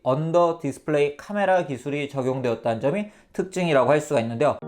언더 디스플레이 카메라 기술이 적용되었다는 점이 특징이라고 할 수가 있는데요.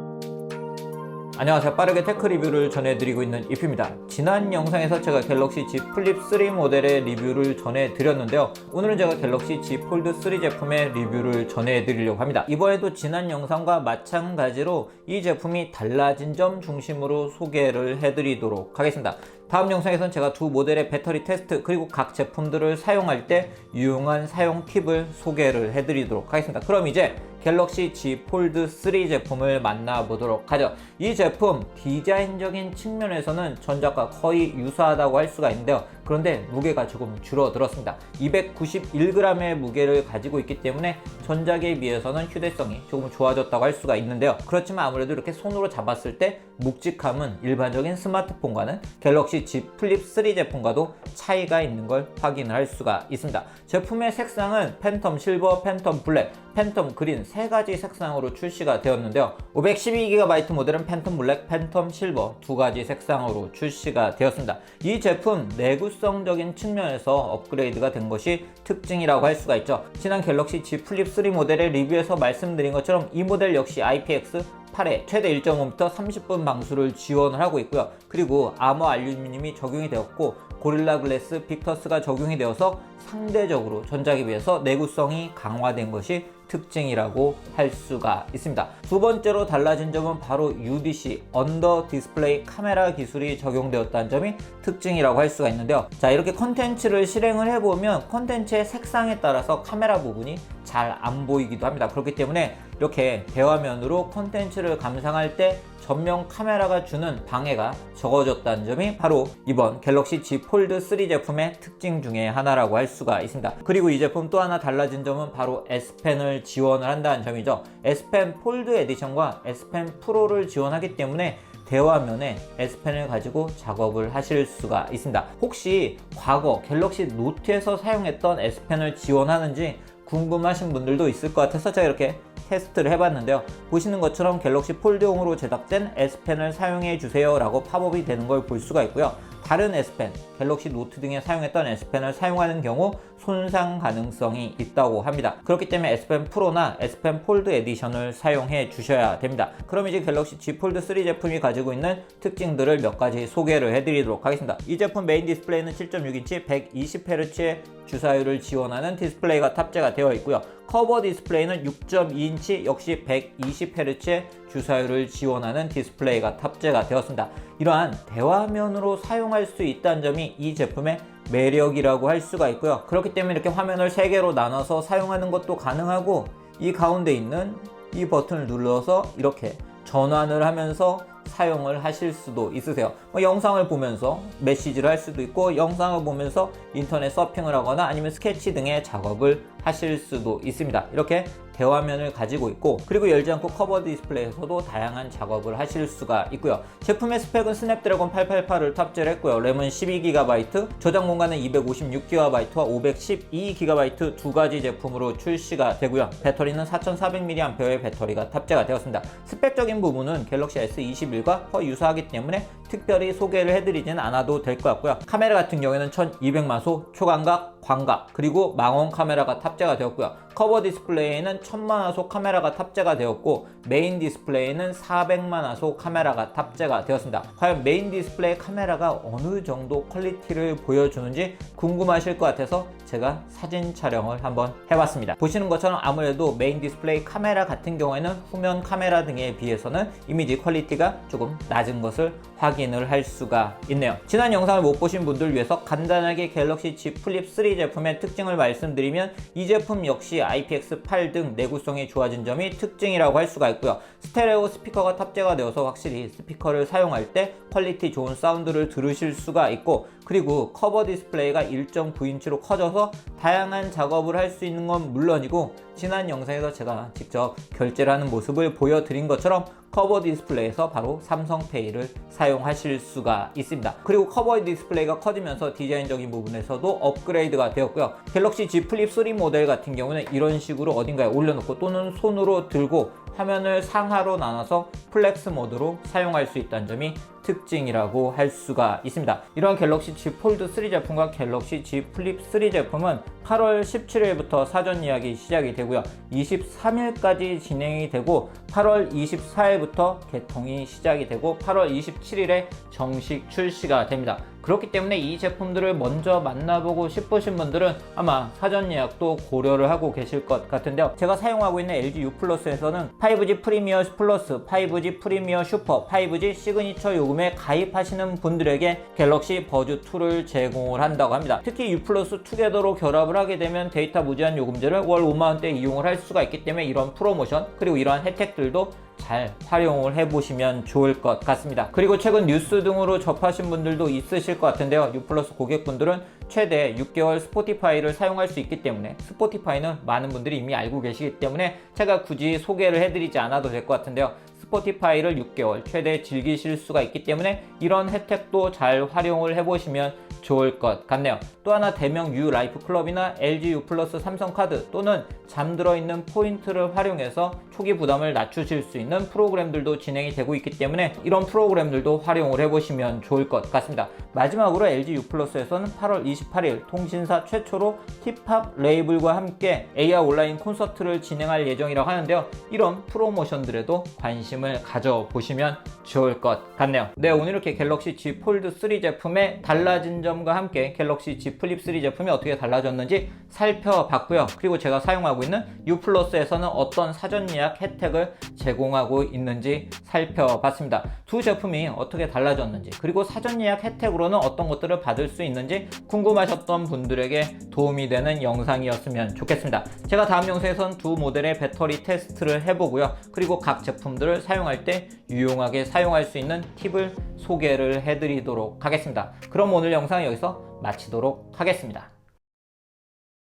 안녕하세요. 빠르게 테크 리뷰를 전해드리고 있는 이프입니다. 지난 영상에서 제가 갤럭시 Z 플립 3 모델의 리뷰를 전해드렸는데요. 오늘은 제가 갤럭시 Z 폴드 3 제품의 리뷰를 전해드리려고 합니다. 이번에도 지난 영상과 마찬가지로 이 제품이 달라진 점 중심으로 소개를 해드리도록 하겠습니다. 다음 영상에서는 제가 두 모델의 배터리 테스트 그리고 각 제품들을 사용할 때 유용한 사용 팁을 소개를 해드리도록 하겠습니다. 그럼 이제 갤럭시 Z 폴드 3 제품을 만나보도록 하죠. 이 제품 디자인적인 측면에서는 전작과 거의 유사하다고 할 수가 있는데요. 그런데 무게가 조금 줄어들었습니다. 291g의 무게를 가지고 있기 때문에 전작에 비해서는 휴대성이 조금 좋아졌다고 할 수가 있는데요. 그렇지만 아무래도 이렇게 손으로 잡았을 때 묵직함은 일반적인 스마트폰과는 갤럭시 Z 플립 3 제품과도 차이가 있는 걸 확인을 할 수가 있습니다. 제품의 색상은 팬텀 실버, 팬텀 블랙, 팬텀 그린 세 가지 색상으로 출시가 되었는데요. 512GB 모델은 팬텀 블랙, 팬텀 실버 두 가지 색상으로 출시가 되었습니다. 이 제품 내구성적인 측면에서 업그레이드가 된 것이 특징이라고 할 수가 있죠. 지난 갤럭시 Z 플립 3 모델의 리뷰에서 말씀드린 것처럼 이 모델 역시 IPX8에 최대 1.5m 30분 방수를 지원을 하고 있고요. 그리고 아머 알루미늄이 적용이 되었고 고릴라 글래스 빅터스가 적용이 되어서 상대적으로 전작에 비해서 내구성이 강화된 것이 특징이라고 할 수가 있습니다. 두 번째로 달라진 점은 바로 UDC 언더 디스플레이 카메라 기술이 적용되었다는 점이 특징이라고 할 수가 있는데요. 자, 이렇게 컨텐츠를 실행을 해보면 컨텐츠의 색상에 따라서 카메라 부분이 잘 안 보이기도 합니다. 그렇기 때문에 이렇게 대화면으로 컨텐츠를 감상할 때 전면 카메라가 주는 방해가 적어졌다는 점이 바로 이번 갤럭시 Z 폴드 3 제품의 특징 중에 하나라고 할 수가 있습니다. 그리고 이 제품 또 하나 달라진 점은 바로 S펜을 지원을 한다는 점이죠. S펜 폴드 에디션과 S펜 프로를 지원하기 때문에 대화면에 S펜을 가지고 작업을 하실 수가 있습니다. 혹시 과거 갤럭시 노트에서 사용했던 S펜을 지원하는지 궁금하신 분들도 있을 것 같아서 제가 이렇게 테스트를 해봤는데요. 보시는 것처럼 갤럭시 폴드용으로 제작된 S펜을 사용해 주세요 라고 팝업이 되는 걸 볼 수가 있고요. 다른 S펜, 갤럭시 노트 등에 사용했던 S펜을 사용하는 경우 손상 가능성이 있다고 합니다. 그렇기 때문에 S펜 프로나 S펜 폴드 에디션을 사용해 주셔야 됩니다. 그럼 이제 갤럭시 Z 폴드 3 제품이 가지고 있는 특징들을 몇 가지 소개를 해드리도록 하겠습니다. 이 제품 메인 디스플레이는 7.6인치 120Hz의 주사율을 지원하는 디스플레이가 탑재가 되어 있고요. 커버 디스플레이는 6.2인치 역시 120Hz의 주사율을 지원하는 디스플레이가 탑재가 되었습니다. 이러한 대화면으로 사용할 수 있다는 점이 이 제품의 매력이라고 할 수가 있고요. 그렇기 때문에 이렇게 화면을 3개로 나눠서 사용하는 것도 가능하고 이 가운데 있는 이 버튼을 눌러서 이렇게 전환을 하면서 사용을 하실 수도 있으세요. 영상을 보면서 메시지를 할 수도 있고 영상을 보면서 인터넷 서핑을 하거나 아니면 스케치 등의 작업을 하실 수도 있습니다. 이렇게 대화면을 가지고 있고 그리고 열지 않고 커버 디스플레이에서도 다양한 작업을 하실 수가 있고요. 제품의 스펙은 스냅드래곤 888을 탑재를 했고요. 램은 12GB, 저장 공간은 256GB와 512GB 두 가지 제품으로 출시가 되고요. 배터리는 4400mAh의 배터리가 탑재가 되었습니다. 스펙적인 부분은 갤럭시 S21과 거의 유사하기 때문에 특별히 소개를 해드리진 않아도 될 것 같고요. 카메라 같은 경우에는 1200마소, 초광각, 광각, 그리고 망원 카메라가 탑재가 되었고요. 커버 디스플레이에는 1000만화소 카메라가 탑재가 되었고 메인 디스플레이에는 400만화소 카메라가 탑재가 되었습니다. 과연 메인 디스플레이 카메라가 어느 정도 퀄리티를 보여주는지 궁금하실 것 같아서 제가 사진 촬영을 한번 해봤습니다. 보시는 것처럼 아무래도 메인 디스플레이 카메라 같은 경우에는 후면 카메라 등에 비해서는 이미지 퀄리티가 조금 낮은 것을 확인을 할 수가 있네요. 지난 영상을 못 보신 분들 위해서 간단하게 갤럭시 Z 플립 3 제품의 특징을 말씀드리면 이 제품 역시 IPX8 등 내구성이 좋아진 점이 특징이라고 할 수가 있고요. 스테레오 스피커가 탑재가 되어서 확실히 스피커를 사용할 때 퀄리티 좋은 사운드를 들으실 수가 있고 그리고 커버 디스플레이가 1.9인치로 커져서 다양한 작업을 할 수 있는 건 물론이고 지난 영상에서 제가 직접 결제를 하는 모습을 보여드린 것처럼 커버 디스플레이에서 바로 삼성페이를 사용하실 수가 있습니다. 그리고 커버 디스플레이가 커지면서 디자인적인 부분에서도 업그레이드가 되었고요. 갤럭시 Z 플립 3 모델 같은 경우는 이런 식으로 어딘가에 올려놓고 또는 손으로 들고 화면을 상하로 나눠서 플렉스 모드로 사용할 수 있다는 점이 특징이라고 할 수가 있습니다. 이러한 갤럭시 Z 폴드 3 제품과 갤럭시 Z 플립 3 제품은 8월 17일부터 사전 예약이 시작이 되고요. 23일까지 진행이 되고 8월 24일부터 개통이 시작이 되고 8월 27일에 정식 출시가 됩니다. 그렇기 때문에 이 제품들을 먼저 만나보고 싶으신 분들은 아마 사전 예약도 고려를 하고 계실 것 같은데요. 제가 사용하고 있는 LG U 플러스에서는 5G 프리미어 플러스, 5G 프리미어 슈퍼, 5G 시그니처 요금에 가입하시는 분들에게 갤럭시 버즈 2를 제공을 한다고 합니다. 특히 U 플러스 투게더로 결합을 하게 되면 데이터 무제한 요금제를 월 5만원대 이용을 할 수가 있기 때문에 이런 프로모션 그리고 이러한 혜택들도 잘 활용을 해보시면 좋을 것 같습니다. 그리고 최근 뉴스 등으로 접하신 분들도 있으실 것 같은데요. U 플러스 고객분들은 최대 6개월 스포티파이를 사용할 수 있기 때문에 스포티파이는 많은 분들이 이미 알고 계시기 때문에 제가 굳이 소개를 해드리지 않아도 될 것 같은데요. 스포티파이를 6개월 최대 즐기실 수가 있기 때문에 이런 혜택도 잘 활용을 해보시면 좋을 것 같네요. 또 하나 대명 U 라이프 클럽이나 LG U 플러스 삼성카드 또는 잠들어 있는 포인트를 활용해서 초기 부담을 낮추실 수 있는 프로그램들도 진행이 되고 있기 때문에 이런 프로그램들도 활용을 해보시면 좋을 것 같습니다. 마지막으로 LG U 플러스에서는 8월 28일 통신사 최초로 힙합 레이블과 함께 AR 온라인 콘서트를 진행할 예정이라고 하는데요. 이런 프로모션들에도 관심을 가져보시면 좋을 것 같네요. 네, 오늘 이렇게 갤럭시 Z 폴드 3 제품의 달라진 점과 함께 갤럭시 Z 플립 3 제품이 어떻게 달라졌는지 살펴봤고요. 그리고 제가 사용하고 있는 U 플러스에서는 어떤 사전 예약 혜택을 제공하고 있는지 살펴봤습니다. 두 제품이 어떻게 달라졌는지 그리고 사전 예약 혜택으로는 어떤 것들을 받을 수 있는지 궁금하셨던 분들에게 도움이 되는 영상이었으면 좋겠습니다. 제가 다음 영상에서는 두 모델의 배터리 테스트를 해보고요. 그리고 각 제품들을 사용할 때 유용하게 사용할 수 있는 팁을 소개를 해드리도록 하겠습니다. 그럼 오늘 영상 여기서 마치도록 하겠습니다.